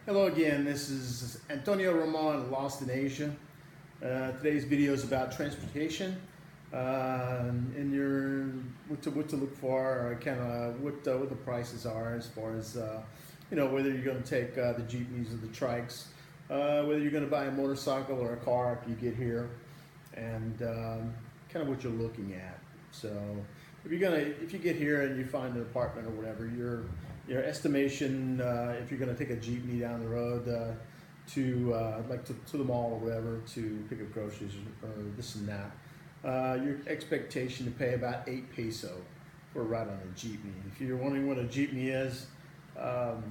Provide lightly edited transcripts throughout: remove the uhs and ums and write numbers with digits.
Hello again, this is Antonio Ramon, Lost in Asia. Today's video is about transportation and what to look for, kind of what the prices are as far as whether you're going to take the Jeepneys or the Trikes, whether you're going to buy a motorcycle or a car if you get here, and kind of what you're looking at. So if you get here and you find an apartment or whatever, your estimation, if you're going to take a Jeepney down the road to the mall or whatever to pick up groceries or this and that, your expectation to pay about 8 peso for a ride on a Jeepney. If you're wondering what a Jeepney is, I'll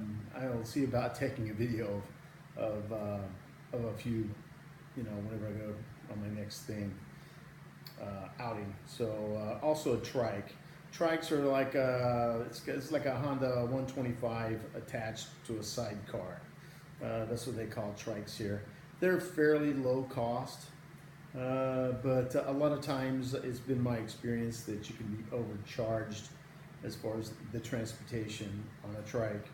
see about taking a video of a few, whenever I go on my next thing. Outing. So also a trike. Trikes are like it's like a Honda 125 attached to a sidecar. That's what they call trikes here. They're fairly low cost, but a lot of times it's been my experience that you can be overcharged as far as the transportation on a trike.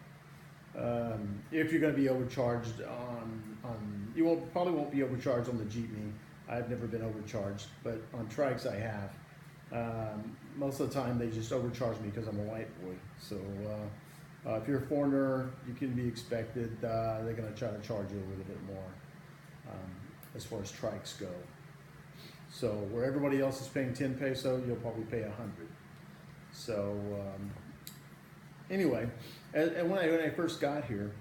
If you're going to be overcharged on you probably won't be overcharged on the Jeepney. I've never been overcharged, but on trikes I have. Most of the time they just overcharge me because I'm a white boy. So if you're a foreigner, you can be expected, they're going to try to charge you a little bit more as far as trikes go. So where everybody else is paying 10 peso, you'll probably pay 100. So anyway, and when I first got here,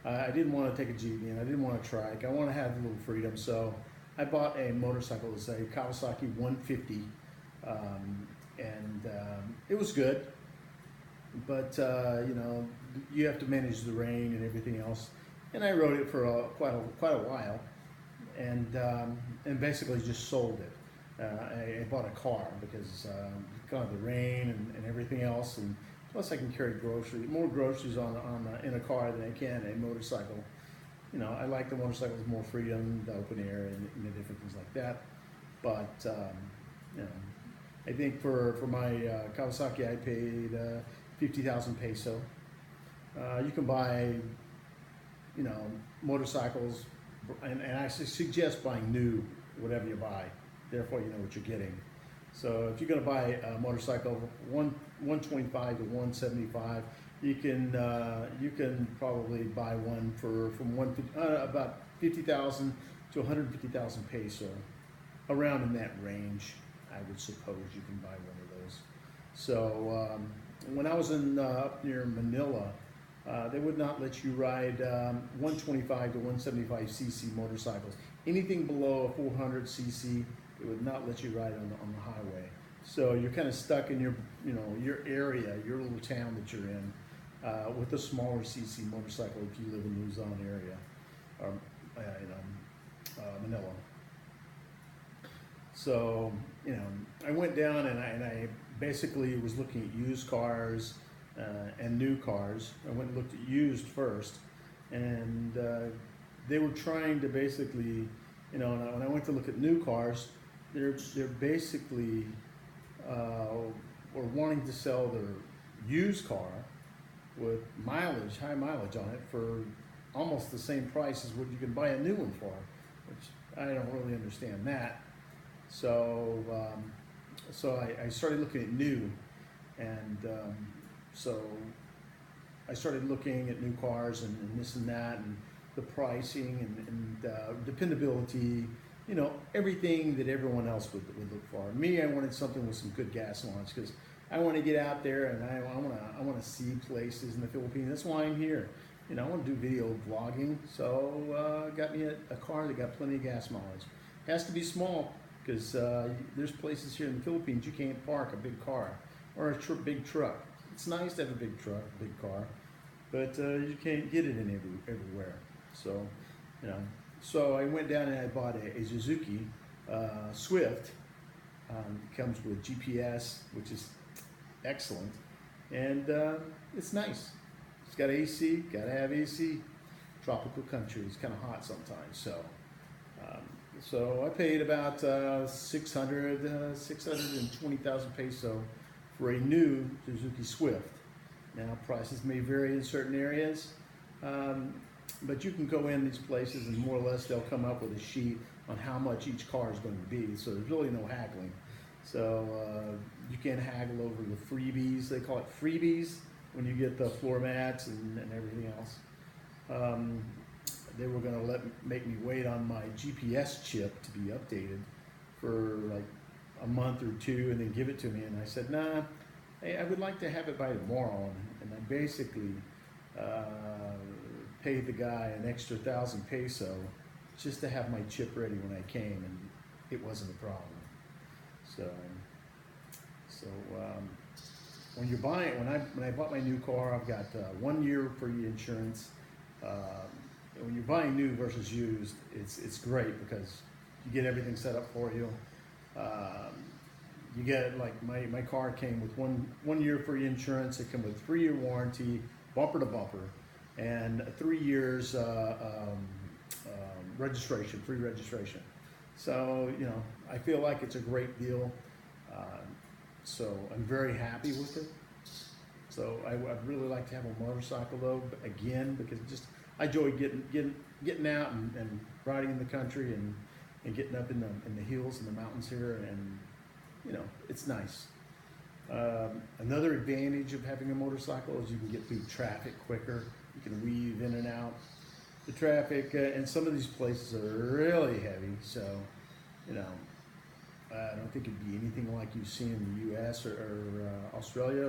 I didn't want to take a Jeepney and I didn't want to trike. I want to have a little freedom, so I bought a motorcycle. It's a Kawasaki 150, and it was good, but you have to manage the rain and everything else. And I rode it for quite a while, and basically just sold it. I bought a car because kind of the rain and everything else, and plus I can carry more groceries in a car than I can a motorcycle. I like the motorcycles, more freedom, the open air, and the different things like that. But I think for my Kawasaki, I paid 50,000 peso. You can buy motorcycles, and I suggest buying new whatever you buy. Therefore, you know what you're getting. So if you're going to buy a motorcycle, 125 to 175, you can probably buy one from about 50,000 to 150,000 peso, around in that range. I would suppose you can buy one of those. So when I was up near Manila, they would not let you ride 125 to 175 cc motorcycles. Anything below a 400 cc, it would not let you ride on the highway. So you're kind of stuck in your area, your little town that you're in, with a smaller cc motorcycle if you live in Luzon area or Manila. So I went down and I basically was looking at used cars and new cars. I went and looked at used first, and they were trying to basically, when I went to look at new cars, they're basically were wanting to sell their used car with high mileage on it, for almost the same price as what you can buy a new one for, which I don't really understand that. So I started looking at new, and so I started looking at new cars and this and that, and the pricing and dependability, everything that everyone else would look for. Me, I wanted something with some good gas mileage because I want to get out there and I want to see places in the Philippines. That's why I'm here. I want to do video vlogging, so got me a car that got plenty of gas mileage. It has to be small because there's places here in the Philippines you can't park a big car or a big truck. It's nice to have a big truck, a big car, but you can't get it in everywhere. So, so I went down and I bought a Suzuki Swift. It comes with GPS, which is excellent, and it's nice. It's got AC, gotta have AC. Tropical country, it's kind of hot sometimes, so I paid about 620,000 peso for a new Suzuki Swift. Now prices may vary in certain areas, but you can go in these places and more or less they'll come up with a sheet on how much each car is going to be. So there's really no haggling. So you can't haggle over the freebies. They call it freebies when you get the floor mats and everything else. They were going to make me wait on my GPS chip to be updated for like a month or two and then give it to me. And I said, nah, hey, I would like to have it by tomorrow. And I basically paid the guy an extra 1,000 peso just to have my chip ready when I came, and it wasn't a problem. So when you're buying, when I bought my new car, I've got 1 year free insurance. When you're buying new versus used, it's great because you get everything set up for you. You get, like my car came with one year free insurance. It came with a 3-year warranty, bumper to bumper, and 3 years registration, free registration. So I feel like it's a great deal. So I'm very happy with it. So I'd really like to have a motorcycle though, again, because I enjoy getting out and riding in the country and getting up in the hills and the mountains here, and it's nice. Another advantage of having a motorcycle is you can get through traffic quicker. You can weave in and out the traffic, and some of these places are really heavy. So I don't think it'd be anything like you see in the U.S. or Australia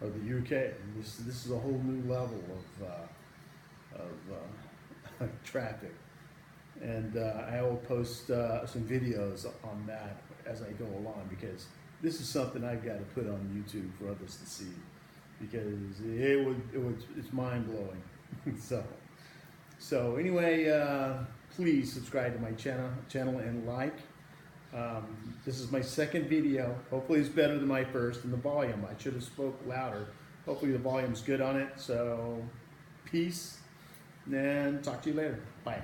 or the UK. This is a whole new level of traffic, and I will post some videos on that as I go along, because this is something I've got to put on YouTube for others to see, because it's mind blowing. So anyway, please subscribe to my channel and like. This is my second video. Hopefully it's better than my first, and the volume, I should have spoke louder. Hopefully the volume's good on it. So peace, and talk to you later. Bye.